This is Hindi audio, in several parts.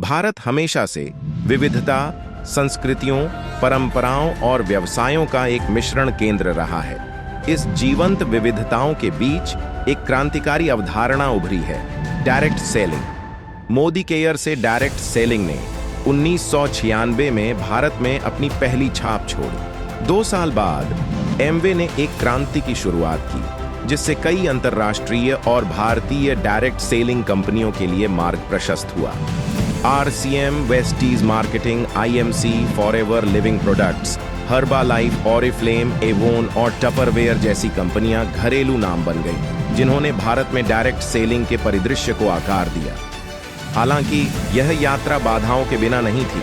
भारत हमेशा से विविधता, संस्कृतियों, परंपराओं और व्यवसायों का एक मिश्रण केंद्र रहा है। इस जीवंत विविधताओं के बीच एक क्रांतिकारी अवधारणा उभरी है, डायरेक्ट सेलिंग। मोदी केयर से डायरेक्ट सेलिंग ने 1996 में भारत में अपनी पहली छाप छोड़ी। 2 साल बाद एमवे ने एक क्रांति की शुरुआत की, जिससे कई अंतर्राष्ट्रीय और भारतीय डायरेक्ट सेलिंग कंपनियों के लिए मार्ग प्रशस्त हुआ। RCM, Vestige marketing, IMC, forever living products, Herbalife, Oriflame, Avon और टपरवेयर जैसी कंपनियां घरेलू नाम बन गईं, जिन्होंने भारत में डायरेक्ट सेलिंग के परिदृश्य को आकार दिया। हालांकि यह यात्रा बाधाओं के बिना नहीं थी।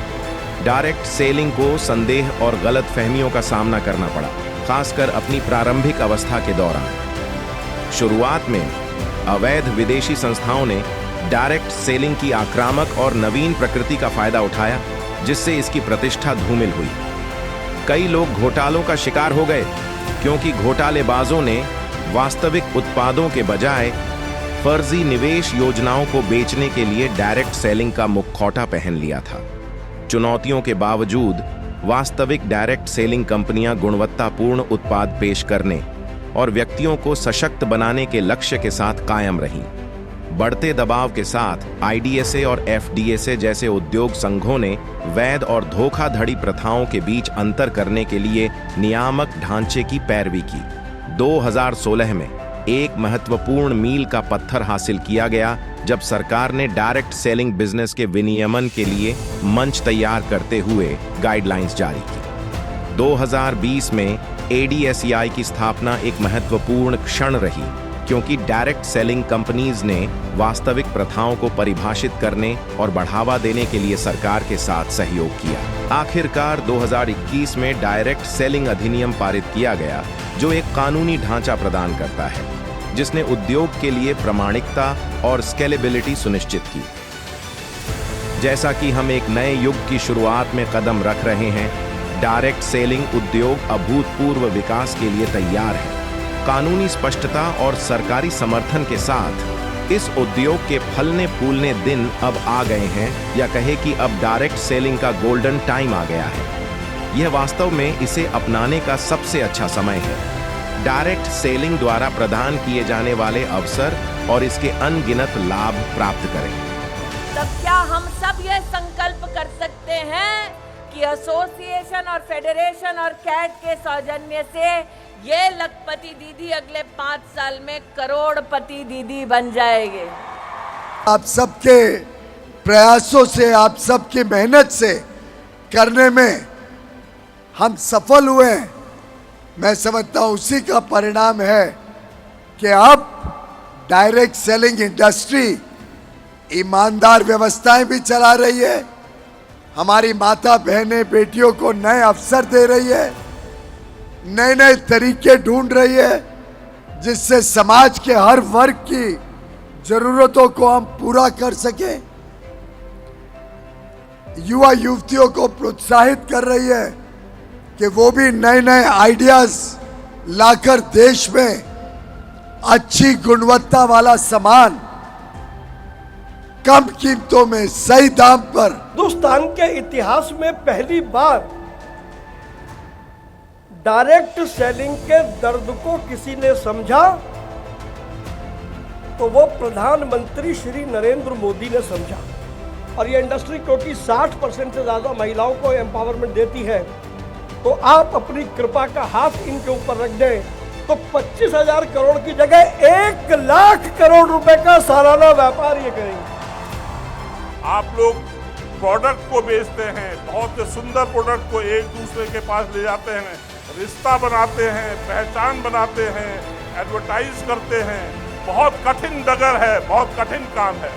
डायरेक्ट सेलिंग को संदेह और गलतफहमियों का सामना करना पड़ा, खासकर अपनी प्रारंभिक अवस्था के दौरान। शुरुआत में अवैध विदेशी संस्थाओं ने डायरेक्ट सेलिंग की आक्रामक और नवीन प्रकृति का फायदा उठाया, जिससे इसकी प्रतिष्ठा धूमिल हुई। कई लोग घोटालों का शिकार हो गए, क्योंकि घोटालेबाजों ने वास्तविक उत्पादों के बजाय फर्जी निवेश योजनाओं को बेचने के लिए डायरेक्ट सेलिंग का मुखौटा पहन लिया था। चुनौतियों के बावजूद वास्तविक डायरेक्ट सेलिंग कंपनियां गुणवत्तापूर्ण उत्पाद पेश करने और व्यक्तियों को सशक्त बनाने के लक्ष्य के साथ कायम रहीं। बढ़ते दबाव के साथ आईडीएसए और एफडीएसए जैसे उद्योग संघों ने वैध और धोखाधड़ी प्रथाओं के बीच अंतर करने के लिए नियामक ढांचे की पैरवी की। 2016 में एक महत्वपूर्ण मील का पत्थर हासिल किया गया, जब सरकार ने डायरेक्ट सेलिंग बिजनेस के विनियमन के लिए मंच तैयार करते हुए गाइडलाइंस जारी की। 2020 में एडीएसईआई की स्थापना एक महत्वपूर्ण क्षण रही, क्योंकि डायरेक्ट सेलिंग कंपनीज ने वास्तविक प्रथाओं को परिभाषित करने और बढ़ावा देने के लिए सरकार के साथ सहयोग किया। आखिरकार 2021 में डायरेक्ट सेलिंग अधिनियम पारित किया गया, जो एक कानूनी ढांचा प्रदान करता है, जिसने उद्योग के लिए प्रामाणिकता और स्केलेबिलिटी सुनिश्चित की। जैसा कि हम एक नए युग की शुरुआत में कदम रख रहे हैं, डायरेक्ट सेलिंग उद्योग अभूतपूर्व विकास के लिए तैयार है। कानूनी स्पष्टता और सरकारी समर्थन के साथ इस उद्योग के फलने फूलने दिन अब आ गए हैं, या कहे कि अब डायरेक्ट सेलिंग का गोल्डन टाइम आ गया है। यह वास्तव में इसे अपनाने का सबसे अच्छा समय है। डायरेक्ट सेलिंग द्वारा प्रदान किए जाने वाले अवसर और इसके अनगिनत लाभ प्राप्त करें। तब क्या हम सब ये संकल्प कर सकते हैं कि एसोसिएशन और फेडरेशन और कैट के सौजन्य से ये लखपति दीदी अगले 5 साल में करोड़पति दीदी बन जाएंगे। आप सबके प्रयासों से, आप सबकी मेहनत से करने में हम सफल हुए हैं। मैं समझता हूं उसी का परिणाम है कि अब डायरेक्ट सेलिंग इंडस्ट्री ईमानदार व्यवस्थाएं भी चला रही है, हमारी माता बहनें बेटियों को नए अवसर दे रही है, नए नए तरीके ढूंढ रही है, जिससे समाज के हर वर्ग की जरूरतों को हम पूरा कर सकें। युवा युवतियों को प्रोत्साहित कर रही है कि वो भी नए नए आइडियाज लाकर देश में अच्छी गुणवत्ता वाला सामान कम कीमतों में सही दाम पर। हिंदुस्तान के इतिहास में पहली बार डायरेक्ट सेलिंग के दर्द को किसी ने समझा तो वो प्रधानमंत्री श्री नरेंद्र मोदी ने समझा। और ये इंडस्ट्री क्योंकि 60% से ज्यादा महिलाओं को एम्पावरमेंट देती है, तो आप अपनी कृपा का हाथ इनके ऊपर रख दें तो 25,000 करोड़ की जगह 1 लाख करोड़ रुपए का सालाना व्यापार ये करेंगे। आप लोग प्रोडक्ट को बेचते हैं, बहुत सुंदर प्रोडक्ट को एक दूसरे के पास ले जाते हैं, रिश्ता बनाते हैं, पहचान बनाते हैं, एडवर्टाइज करते हैं। बहुत कठिन डगर है, बहुत कठिन काम है,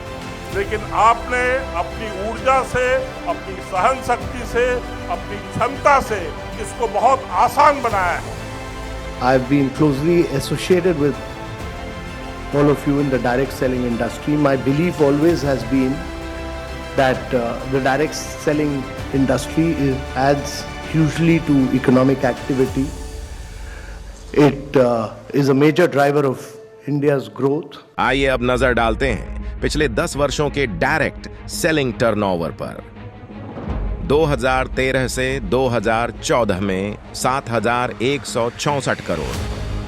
लेकिन आपने अपनी ऊर्जा से, अपनी सहन शक्ति से, अपनी क्षमता से इसको बहुत आसान बनाया है। I've been closely associated with all of you in the direct selling industry. My belief always has been that the direct selling industry adds hugely to economic activity. It is a major driver of India's growth. आइए अब नजर डालते हैं पिछले 10 वर्षों के डायरेक्ट सेलिंग टर्नओवर पर। 2013 से 2014 में 7,164 करोड़,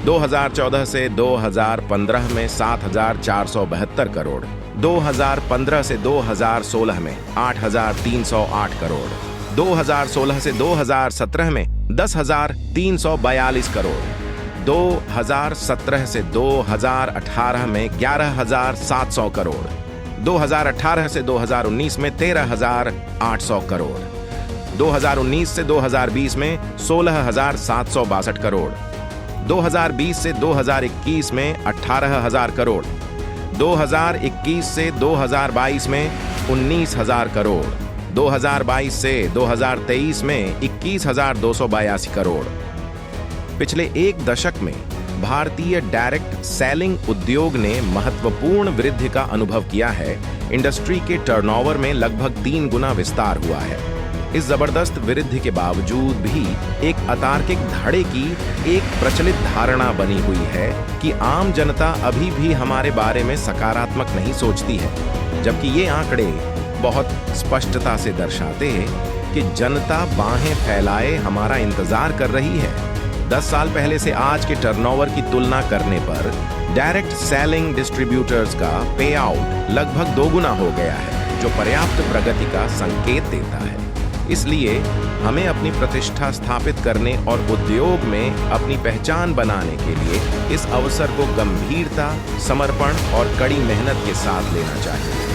2014 से 2015 में 7,472 करोड़, 2015 से 2016 में 8,308 करोड़, 2016 से 2017 में 10,342 करोड़, 2017 से 2018 में 11,700 करोड़, 2018 से 2019 में 13,800 करोड़, 2019 से 2020 में 16,762 करोड़, 2020 से 2021 में 18,000 करोड़, 2021 से 2022 में 19,000 करोड़, 2022 से 2023 में 21,282 करोड़। पिछले एक दशक में भारतीय डायरेक्ट सेलिंग उद्योग ने महत्वपूर्ण वृद्धि का अनुभव किया है। इंडस्ट्री के टर्नओवर में लगभग 3 गुना विस्तार हुआ है। इस जबरदस्त वृद्धि के बावजूद भी एक अतार्किक धड़े की एक प्रचलित धारणा बनी हुई है कि आम जनता अभी भी हमारे बारे में सकारात्मक नहीं सोचती है, जबकि ये आंकड़े बहुत स्पष्टता से दर्शाते हैं कि जनता बाहें फैलाए हमारा इंतजार कर रही है। 10 साल पहले से आज के टर्नओवर की तुलना करने पर डायरेक्ट सेलिंग डिस्ट्रीब्यूटर्स का पे आउट लगभग 2 गुना हो गया है, जो पर्याप्त प्रगति का संकेत देता है। इसलिए हमें अपनी प्रतिष्ठा स्थापित करने और उद्योग में अपनी पहचान बनाने के लिए इस अवसर को गंभीरता, समर्पण और कड़ी मेहनत के साथ लेना चाहिए।